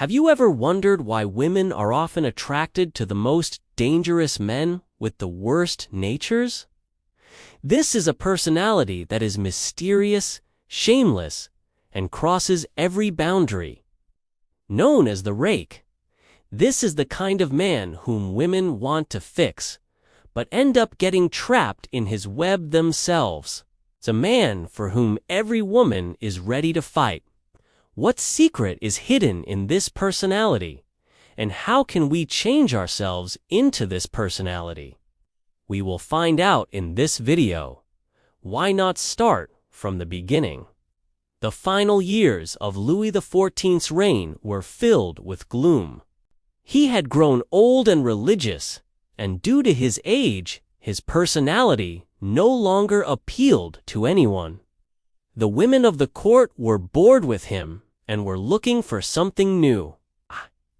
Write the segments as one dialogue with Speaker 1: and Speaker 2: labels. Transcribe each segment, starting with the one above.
Speaker 1: Have you ever wondered why women are often attracted to the most dangerous men with the worst natures? This is a personality that is mysterious, shameless, and crosses every boundary. Known as the Rake, this is the kind of man whom women want to fix, but end up getting trapped in his web themselves. It's a man for whom every woman is ready to fight. What secret is hidden in this personality, and how can we change ourselves into this personality? We will find out in this video. Why not start from the beginning? The final years of Louis XIV's reign were filled with gloom. He had grown old and religious, and due to his age, his personality no longer appealed to anyone. The women of the court were bored with him and were looking for something new.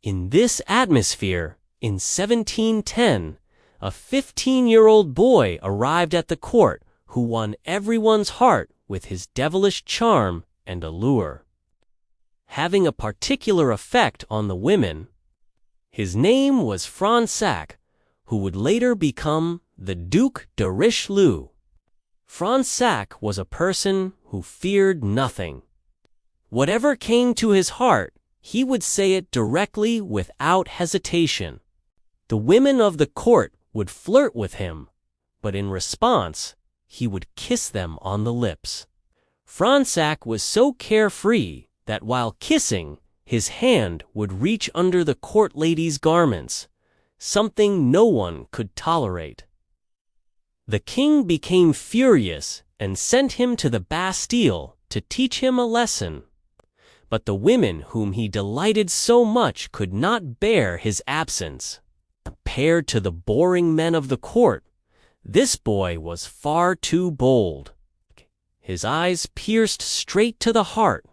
Speaker 1: In this atmosphere, in 1710, a 15-year-old boy arrived at the court who won everyone's heart with his devilish charm and allure. Having a particular effect on the women, his name was Fronsac, who would later become the Duc de Richelieu. Fronsac was a person who feared nothing. Whatever came to his heart, he would say it directly without hesitation. The women of the court would flirt with him, but in response, he would kiss them on the lips. Fronsac was so carefree that while kissing, his hand would reach under the court lady's garments, something no one could tolerate. The king became furious and sent him to the Bastille to teach him a lesson. But the women whom he delighted so much could not bear his absence. Compared to the boring men of the court, this boy was far too bold. His eyes pierced straight to the heart.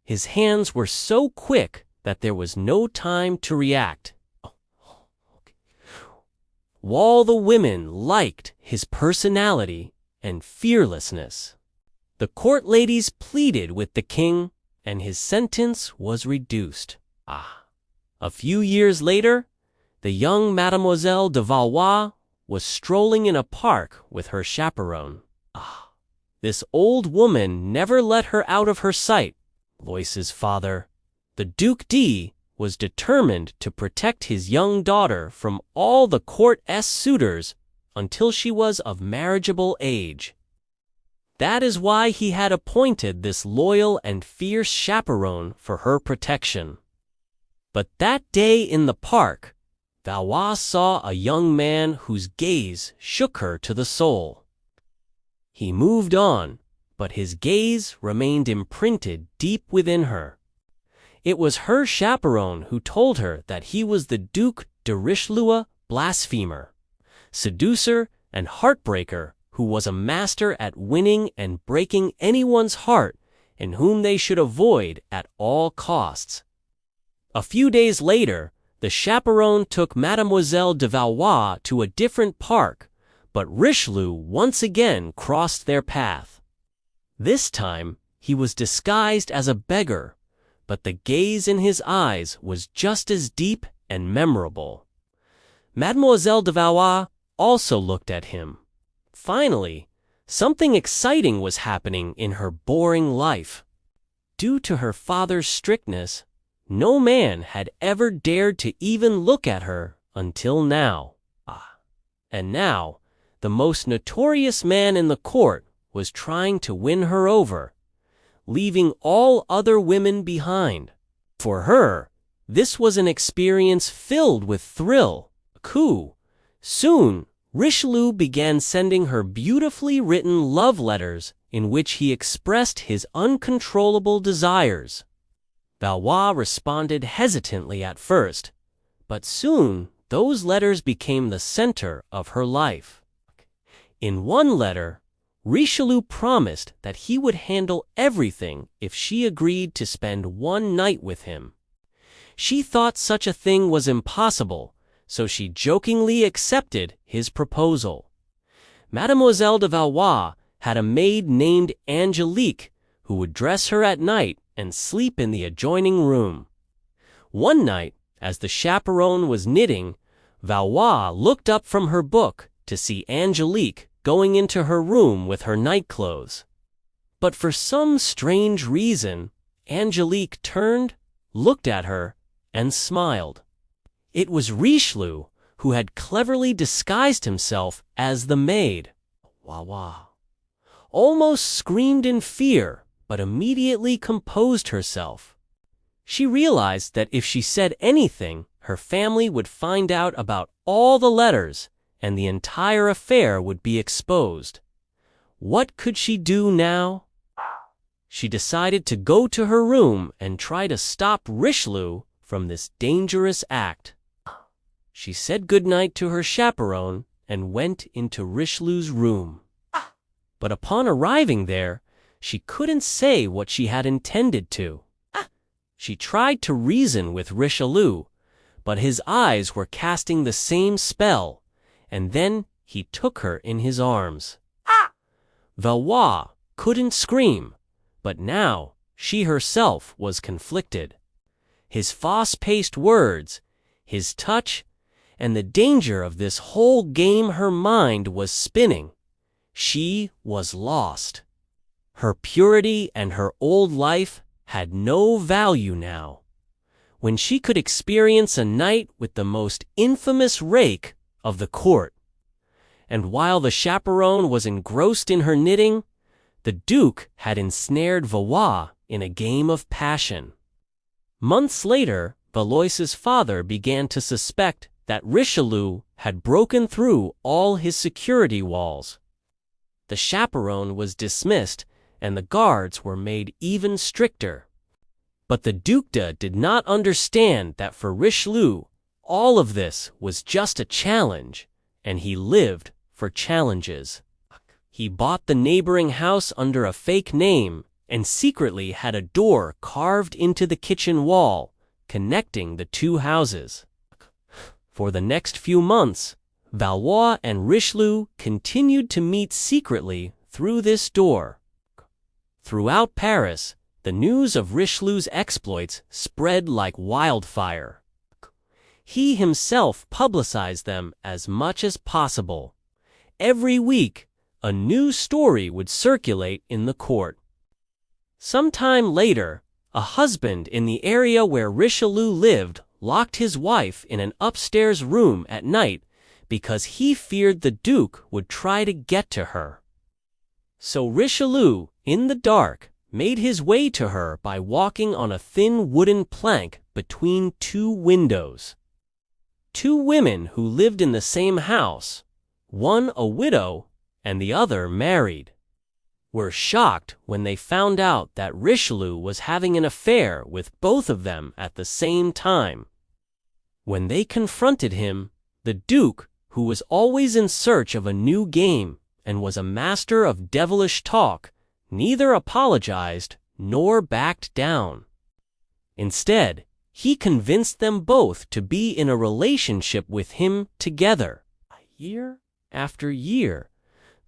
Speaker 1: His hands were so quick that there was no time to react. While the women liked his personality and fearlessness, the court ladies pleaded with the king, and his sentence was reduced. A few years later, the young Mademoiselle de Valois was strolling in a park with her chaperone. This old woman never let her out of her sight. Lois's father, the Duc D, was determined to protect his young daughter from all the court's suitors until she was of marriageable age. That is why he had appointed this loyal and fierce chaperone for her protection. But that day in the park, Valois saw a young man whose gaze shook her to the soul. He moved on, but his gaze remained imprinted deep within her. It was her chaperone who told her that he was the Duc de Richelieu, blasphemer, seducer, and heartbreaker, who was a master at winning and breaking anyone's heart and whom they should avoid at all costs. A few days later, the chaperone took Mademoiselle de Valois to a different park, but Richelieu once again crossed their path. This time, he was disguised as a beggar, but the gaze in his eyes was just as deep and memorable. Mademoiselle de Valois also looked at him. Finally, something exciting was happening in her boring life. Due to her father's strictness, no man had ever dared to even look at her until now. And now, the most notorious man in the court was trying to win her over, leaving all other women behind. For her, this was an experience filled with thrill, coup. Soon, Richelieu began sending her beautifully written love letters in which he expressed his uncontrollable desires. Valois responded hesitantly at first, but soon those letters became the center of her life. In one letter, Richelieu promised that he would handle everything if she agreed to spend one night with him. She thought such a thing was impossible, so she jokingly accepted his proposal. Mademoiselle de Valois had a maid named Angelique who would dress her at night and sleep in the adjoining room. One night, as the chaperone was knitting, Valois looked up from her book to see Angelique going into her room with her nightclothes. But for some strange reason, Angelique turned, looked at her, and smiled. It was Richelieu, who had cleverly disguised himself as the maid. Valois almost screamed in fear, but immediately composed herself. She realized that if she said anything, her family would find out about all the letters, and the entire affair would be exposed. What could she do now? She decided to go to her room and try to stop Richelieu from this dangerous act. She said goodnight to her chaperone and went into Richelieu's room. But upon arriving there, she couldn't say what she had intended to. She tried to reason with Richelieu, but his eyes were casting the same spell, and then he took her in his arms. Valois couldn't scream, but now she herself was conflicted. His fast-paced words, his touch, and the danger of this whole game her mind was spinning. She was lost. Her purity and her old life had no value now. When she could experience a night with the most infamous Rake of the court. And while the chaperone was engrossed in her knitting, the Duke had ensnared Valois in a game of passion. Months later, Valois's father began to suspect that Richelieu had broken through all his security walls. The chaperone was dismissed, and the guards were made even stricter. But the Duc did not understand that for Richelieu, all of this was just a challenge, and he lived for challenges. He bought the neighboring house under a fake name and secretly had a door carved into the kitchen wall, connecting the two houses. For the next few months, Valois and Richelieu continued to meet secretly through this door. Throughout Paris, the news of Richelieu's exploits spread like wildfire. He himself publicized them as much as possible. Every week, a new story would circulate in the court. Sometime later, a husband in the area where Richelieu lived locked his wife in an upstairs room at night because he feared the Duke would try to get to her. So Richelieu, in the dark, made his way to her by walking on a thin wooden plank between two windows. Two women who lived in the same house, one a widow and the other married, were shocked when they found out that Richelieu was having an affair with both of them at the same time. When they confronted him, the Duke, who was always in search of a new game and was a master of devilish talk, neither apologized nor backed down. Instead, he convinced them both to be in a relationship with him together. Year after year,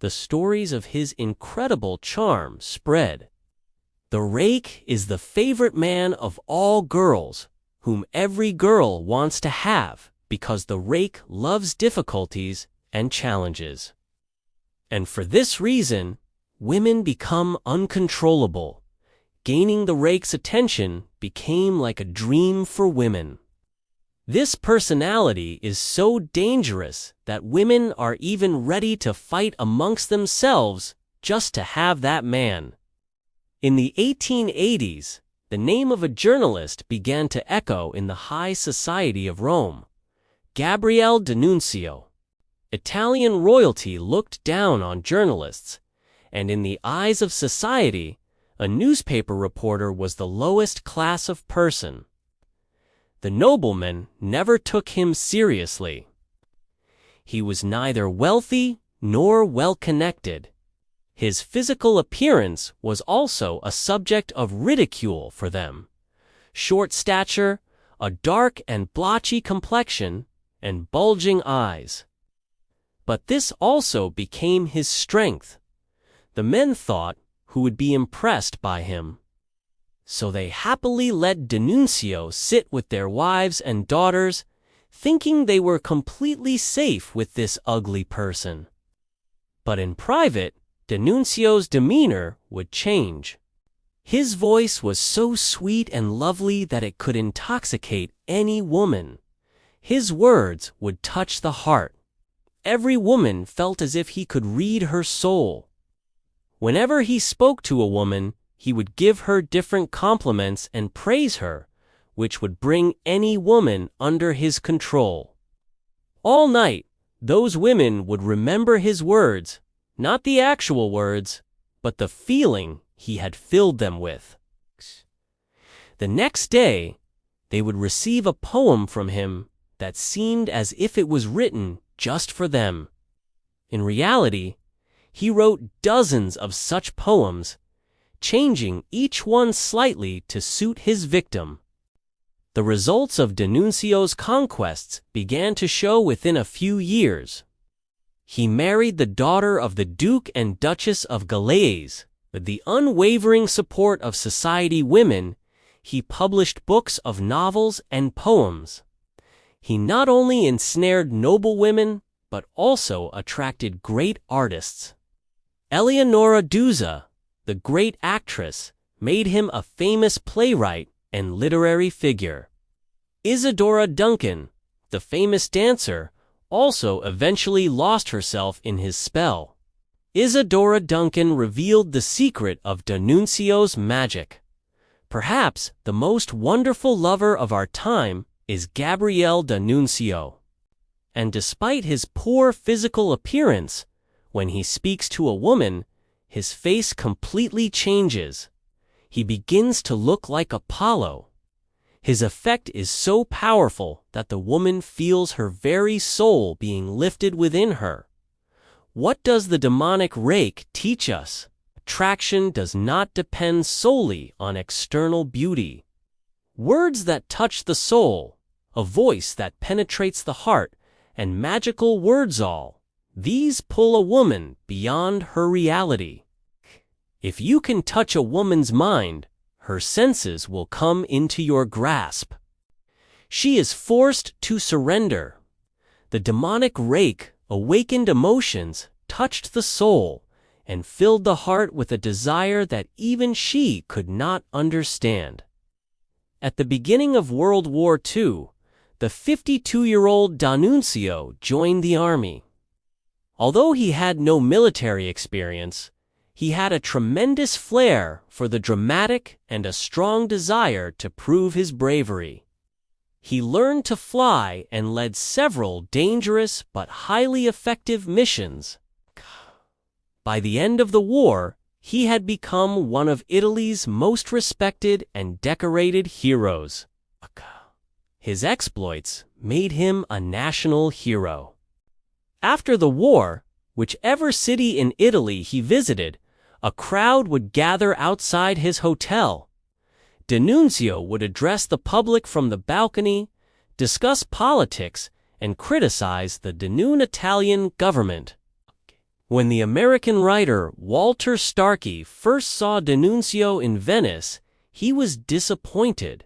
Speaker 1: the stories of his incredible charm spread. The Rake is the favorite man of all girls, whom every girl wants to have because the Rake loves difficulties and challenges. And for this reason, women become uncontrollable. Gaining the Rake's attention became like a dream for women. This personality is so dangerous that women are even ready to fight amongst themselves just to have that man. In the 1880s, the name of a journalist began to echo in the high society of Rome, Gabriele D'Annunzio. Italian royalty looked down on journalists, and in the eyes of society, a newspaper reporter was the lowest class of person. The nobleman never took him seriously. He was neither wealthy nor well-connected. His physical appearance was also a subject of ridicule for them. Short stature, a dark and blotchy complexion, and bulging eyes. But this also became his strength. The men thought who would be impressed by him. So they happily let D'Annunzio sit with their wives and daughters, thinking they were completely safe with this ugly person. But in private, D'Annunzio's demeanor would change. His voice was so sweet and lovely that it could intoxicate any woman. His words would touch the heart. Every woman felt as if he could read her soul. Whenever he spoke to a woman, he would give her different compliments and praise her, which would bring any woman under his control. All night, those women would remember his words, not the actual words, but the feeling he had filled them with. The next day, they would receive a poem from him that seemed as if it was written just for them. In reality, he wrote dozens of such poems, changing each one slightly to suit his victim. The results of D'Annunzio's conquests began to show within a few years. He married the daughter of the Duke and Duchess of Galeazzi. With the unwavering support of society women, he published books of novels and poems. He not only ensnared noble women, but also attracted great artists. Eleonora Duse, the great actress, made him a famous playwright and literary figure. Isadora Duncan, the famous dancer, also eventually lost herself in his spell. Isadora Duncan revealed the secret of D'Annunzio's magic. Perhaps the most wonderful lover of our time is Gabriele D'Annunzio. And despite his poor physical appearance, when he speaks to a woman, his face completely changes. He begins to look like Apollo. His effect is so powerful that the woman feels her very soul being lifted within her. What does the demonic Rake teach us? Attraction does not depend solely on external beauty. Words that touch the soul, a voice that penetrates the heart, and magical words all, these pull a woman beyond her reality. If you can touch a woman's mind, her senses will come into your grasp. She is forced to surrender. The demonic Rake awakened emotions, touched the soul, and filled the heart with a desire that even she could not understand. At the beginning of World War II, the 52-year-old D'Annunzio joined the army. Although he had no military experience, he had a tremendous flair for the dramatic and a strong desire to prove his bravery. He learned to fly and led several dangerous but highly effective missions. By the end of the war, he had become one of Italy's most respected and decorated heroes. His exploits made him a national hero. After the war, whichever city in Italy he visited, a crowd would gather outside his hotel. D'Annunzio would address the public from the balcony, discuss politics, and criticize the Danune Italian government. When the American writer Walter Starkey first saw D'Annunzio in Venice, he was disappointed.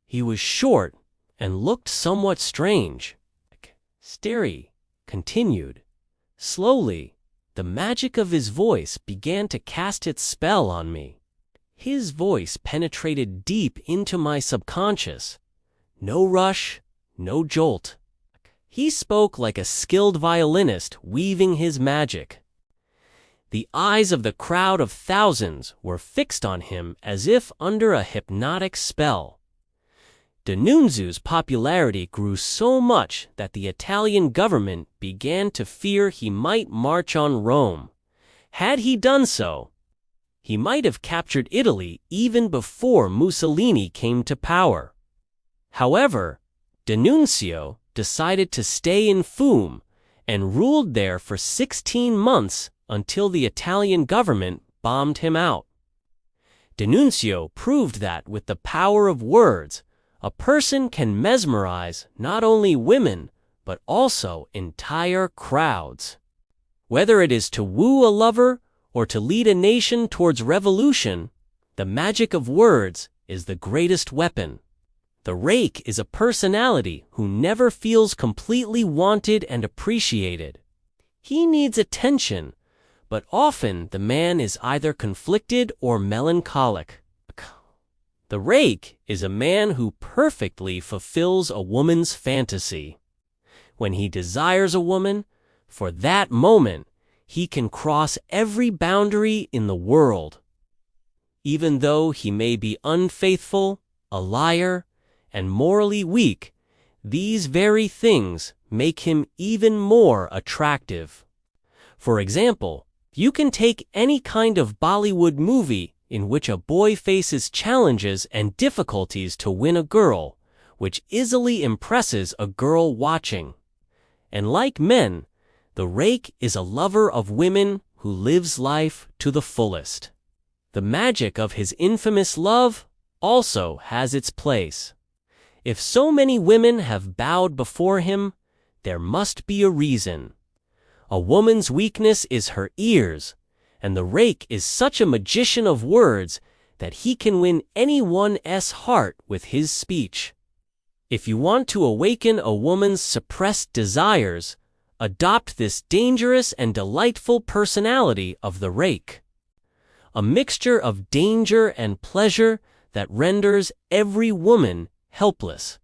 Speaker 1: He was short and looked somewhat strange. Starkey continued. Slowly, the magic of his voice began to cast its spell on me. His voice penetrated deep into my subconscious. No rush, no jolt. He spoke like a skilled violinist weaving his magic. The eyes of the crowd of thousands were fixed on him as if under a hypnotic spell. D'Annunzio's popularity grew so much that the Italian government began to fear he might march on Rome. Had he done so, he might have captured Italy even before Mussolini came to power. However, D'Annunzio decided to stay in Fiume and ruled there for 16 months until the Italian government bombed him out. D'Annunzio proved that with the power of words, a person can mesmerize not only women, but also entire crowds. Whether it is to woo a lover or to lead a nation towards revolution, The magic of words is the greatest weapon. The rake is a personality who never feels completely wanted and appreciated. He needs attention, but often the man is either conflicted or melancholic. The rake is a man who perfectly fulfills a woman's fantasy. When he desires a woman, for that moment, he can cross every boundary in the world. Even though he may be unfaithful, a liar, and morally weak, these very things make him even more attractive. For example, you can take any kind of Bollywood movie in which a boy faces challenges and difficulties to win a girl, which easily impresses a girl watching. And like men, the rake is a lover of women who lives life to the fullest. The magic of his infamous love also has its place. If so many women have bowed before him, there must be a reason. A woman's weakness is her ears, and the rake is such a magician of words that he can win anyone's heart with his speech. If you want to awaken a woman's suppressed desires, adopt this dangerous and delightful personality of the rake. A mixture of danger and pleasure that renders every woman helpless.